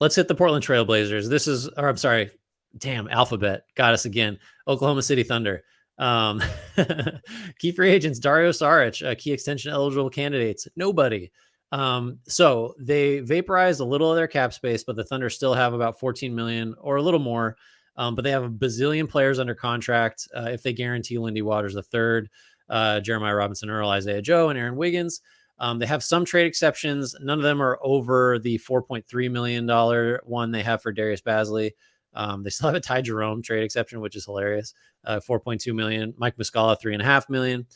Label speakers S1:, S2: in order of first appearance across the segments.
S1: let's hit the Portland Trailblazers. I'm sorry, damn, Alphabet got us again. Oklahoma City Thunder. Key free agents, Dario Saric, key extension eligible candidates, nobody. So they vaporized a little of their cap space, but the Thunder still have about 14 million or a little more. But they have a bazillion players under contract. If they guarantee Lindy Waters III, Jeremiah Robinson-Earl, Isaiah Joe, and Aaron Wiggins. They have some trade exceptions. None of them are over the $4.3 million one they have for Darius Bazley. They still have a Ty Jerome trade exception, which is hilarious. 4.2 million. Mike Muscala, $3.5 million.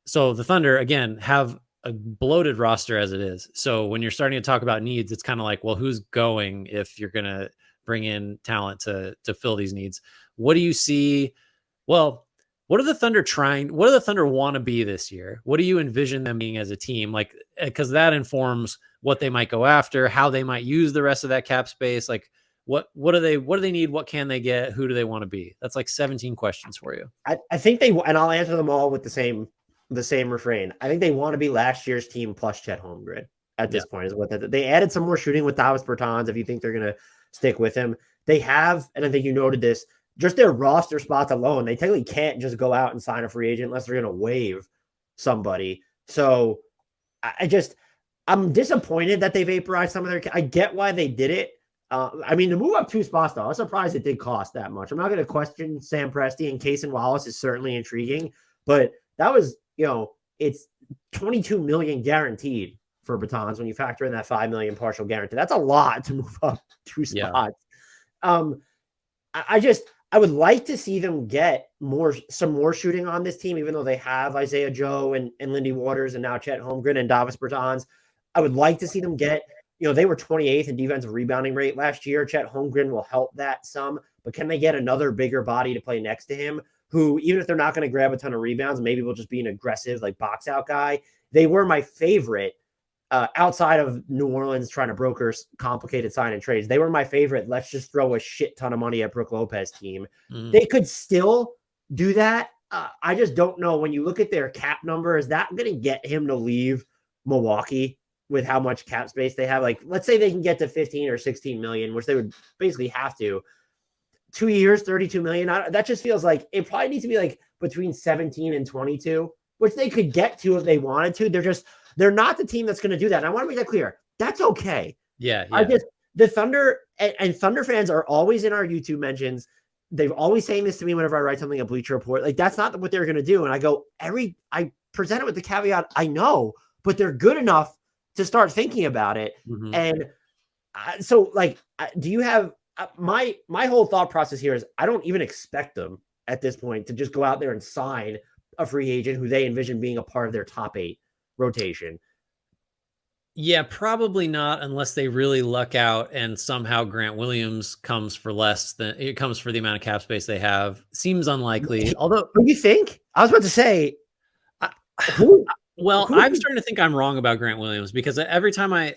S1: So the Thunder, again, have a bloated roster as it is. So when you're starting to talk about needs, it's kind of like, well, who's going if you're going to bring in talent to fill these needs? What do you see? Well, what are the Thunder trying? What do the Thunder want to be this year? What do you envision them being as a team? Like, because that informs what they might go after, how they might use the rest of that cap space. Like, what do they need? What can they get? Who do they want to be? That's like 17 questions for you.
S2: I think and I'll answer them all with the same refrain. I think they want to be last year's team plus Chet Holmgren at this point is what they added some more shooting with Davis Bertans. If you think they're going to stick with him, they have, and I think you noted this, just their roster spots alone, they technically can't just go out and sign a free agent unless they're going to waive somebody. So I'm disappointed that they vaporized some of their, I get why they did it. I mean, to move up 2 spots, though, I'm surprised it did cost that much. I'm not going to question Sam Presti, and Cason Wallace is certainly intriguing, but that was, it's $22 million guaranteed for Bertans when you factor in that $5 million partial guarantee. That's a lot to move up 2 spots. I would like to see them get some more shooting on this team, even though they have Isaiah Joe and Lindy Waters and now Chet Holmgren and Davis Bertans. I would like to see them get, they were 28th in defensive rebounding rate last year. Chet Holmgren will help that some, but can they get another bigger body to play next to him who, even if they're not going to grab a ton of rebounds, maybe will just be an aggressive, like, box out guy? They were my favorite outside of New Orleans trying to broker complicated sign and trades. They were my favorite. Let's just throw a shit ton of money at Brook Lopez team. They could still do that. I just don't know. When you look at their cap number, is that going to get him to leave Milwaukee with how much cap space they have? Like, let's say they can get to 15 or 16 million, which they would basically have to. 2 years, 32 million. That just feels like it probably needs to be like between 17 and 22, which they could get to if they wanted to. They're not the team that's going to do that. And I want to make that clear. That's okay.
S1: Yeah.
S2: The Thunder and Thunder fans are always in our YouTube mentions. They've always saying this to me whenever I write something at Bleacher Report. Like, that's not what they're going to do. And I go, I present it with the caveat, I know, but they're good enough to start thinking about it. Mm-hmm. And so, like, do you have my whole thought process here is I don't even expect them at this point to just go out there and sign a free agent who they envision being a part of their top 8 rotation.
S1: Yeah, probably not unless they really luck out and somehow Grant Williams comes for less than it comes for the amount of cap space they have. Seems unlikely. Although,
S2: what do you think? I was about to say,
S1: I'm starting to think I'm wrong about Grant Williams because every time we're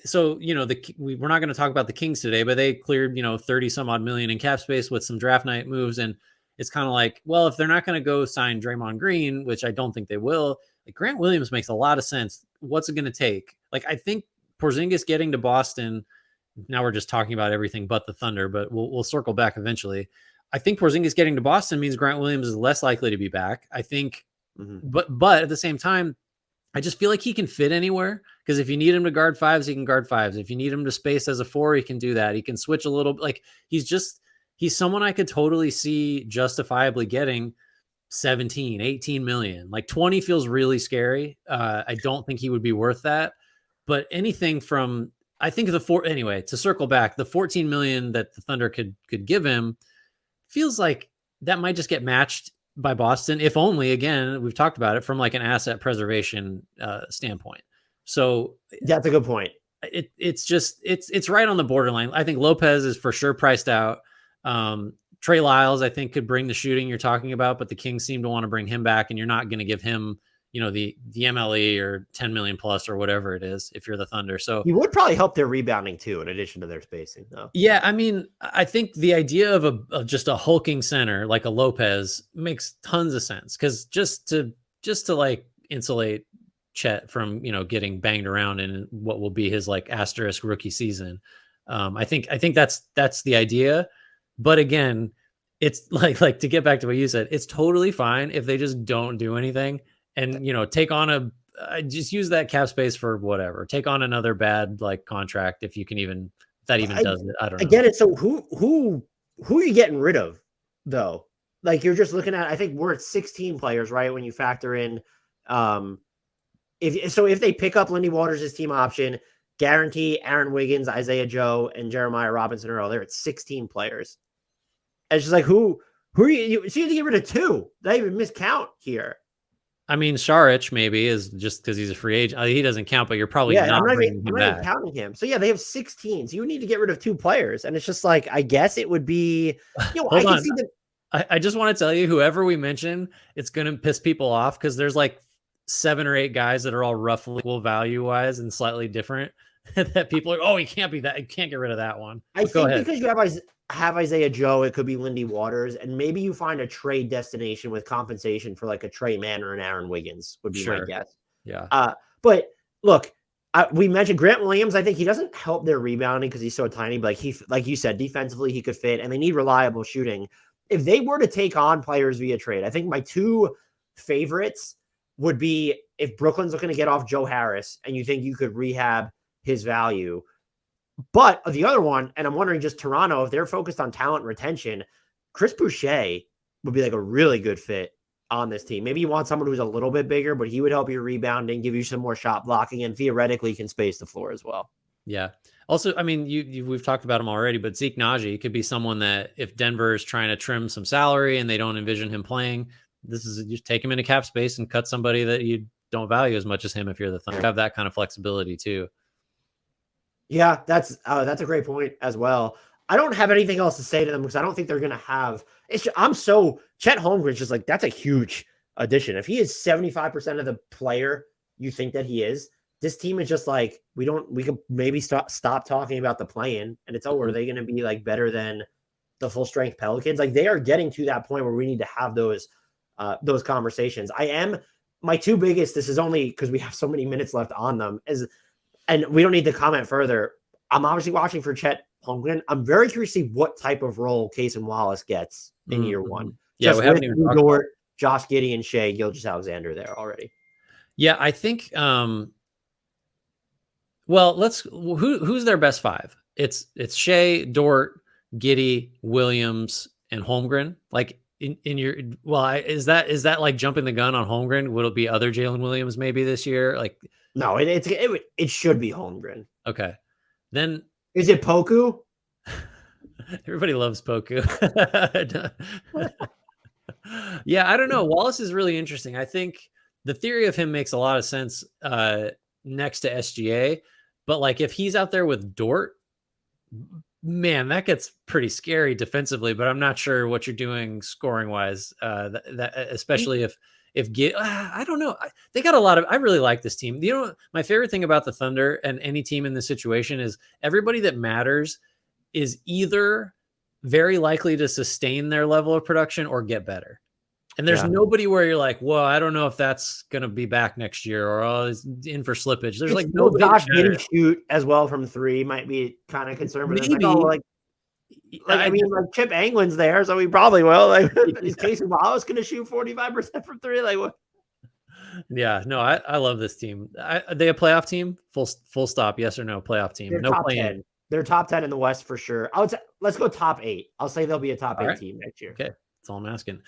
S1: not going to talk about the Kings today, but they cleared 30 some odd million in cap space with some draft night moves, and it's kind of like, well, if they're not going to go sign Draymond Green, which I don't think they will. Like, Grant Williams makes a lot of sense. What's it going to take? Like, I think Porzingis getting to Boston, now we're just talking about everything but the Thunder, but we'll circle back eventually. I think Porzingis getting to Boston means Grant Williams is less likely to be back. I think, but at the same time, I just feel like he can fit anywhere, because if you need him to guard 5s, he can guard 5s. If you need him to space as a 4, he can do that. He can switch a little. Like, he's someone I could totally see justifiably getting 17, 18 million. Like, 20 feels really scary. I don't think he would be worth that, but anything from, I think to circle back, the 14 million that the Thunder could give him feels like that might just get matched by Boston, if only, again, we've talked about it from like an asset preservation standpoint. So
S2: that's a good point.
S1: It's right on the borderline. I think Lopez is for sure priced out. Trey Lyles, I think, could bring the shooting you're talking about, but the Kings seem to want to bring him back, and you're not going to give him, the MLE or 10 million plus or whatever it is if you're the Thunder. So
S2: he would probably help their rebounding too, in addition to their spacing, though.
S1: Yeah, I mean, I think the idea of just a hulking center like a Lopez makes tons of sense, because just to like insulate Chet from, getting banged around in what will be his like asterisk rookie season. I think that's the idea. But again, it's like to get back to what you said, it's totally fine if they just don't do anything and take on just use that cap space for whatever. Take on another bad like contract if you can even if that even does it. I don't know.
S2: Again, it's so who are you getting rid of though? Like you're just looking at, I think we're at 16 players, right? When you factor in, if they pick up Lindy Waters' team option, guarantee Aaron Wiggins, Isaiah Joe, and Jeremiah Robinson-Earl, they're at 16 players. And it's just like who are you? So you have to get rid of 2. They even miscount here.
S1: I mean, Saric maybe is just because he's a free agent. He doesn't count, but you're probably not bringing him back.
S2: I'm not even counting him. So yeah, they have 16. So you need to get rid of 2 players, and it's just like I guess it would be. I can see that.
S1: I just want to tell you, whoever we mention, it's going to piss people off because there's like 7 or 8 guys that are all roughly equal value wise and slightly different. That people are, oh, he can't be that. You can't get rid of that one.
S2: I think because you have Isaiah Joe, it could be Lindy Waters, and maybe you find a trade destination with compensation for like a Trey Mann or an Aaron Wiggins would be my guess.
S1: Yeah.
S2: But look, we mentioned Grant Williams. I think he doesn't help their rebounding because he's so tiny. But like you said, defensively he could fit, and they need reliable shooting. If they were to take on players via trade, I think my 2 favorites would be if Brooklyn's looking to get off Joe Harris, and you think you could rehab his value. But the other one, and I'm wondering just Toronto, if they're focused on talent retention, Chris Boucher would be like a really good fit on this team. Maybe you want someone who's a little bit bigger, but he would help you rebounding, give you some more shot blocking, and theoretically can space the floor as well.
S1: Yeah. Also, I mean, we've talked about him already, but Zeke Naji could be someone that if Denver is trying to trim some salary and they don't envision him playing, this is just take him into cap space and cut somebody that you don't value as much as him if you're the Thunder. Have that kind of flexibility too.
S2: Yeah, that's a great point as well. I don't have anything else to say to them because I don't think they're going to have. Chet Holmgren's just like, that's a huge addition. If he is 75% of the player you think that he is, this team is just like, we could maybe stop talking about the play-in, and it's, are they going to be like better than the full strength Pelicans? Like they are getting to that point where we need to have those conversations. My 2 biggest, this is only because we have so many minutes left on them, and we don't need to comment further. I'm obviously watching for Chet Holmgren. I'm very curious to see what type of role Case and Wallace gets in year 1.
S1: Yeah,
S2: just
S1: we haven't even talked
S2: Dort, Josh Giddey, and Shea Gilgeous-Alexander there already.
S1: Yeah, I think. Well, who's their best 5? It's Shea, Dort, Giddey, Williams, and Holmgren. Like in your is that like jumping the gun on Holmgren? Will it be other Jalen Williams maybe this year? Like
S2: no, it should be Holmgren.
S1: Okay, then
S2: is it Poku?
S1: Everybody loves Poku. Yeah, I don't know. Wallace is really interesting. I think the theory of him makes a lot of sense next to SGA, but like if he's out there with Dort, man, that gets pretty scary defensively. But I'm not sure what you're doing scoring wise. Especially if I don't know. They got a lot of. I really like this team. My favorite thing about the Thunder and any team in this situation is everybody that matters is either very likely to sustain their level of production or get better. And there's nobody where you're like, well, I don't know if that's going to be back next year or it's in for slippage. There's like no
S2: Josh getting shoot as well from 3 might be kind of concerned. But maybe like Chip Anglin's there, so he probably will. Like, is Casey Wallace going to shoot 45% from 3? Like what?
S1: Yeah, no, I love this team. Are they a playoff team? Full stop. Yes or no? Playoff team.
S2: They're
S1: no
S2: top
S1: play
S2: 10. They're top 10 in the West for sure. Let's go top 8. I'll say they'll be a top 8 team next year.
S1: Okay, that's all I'm asking.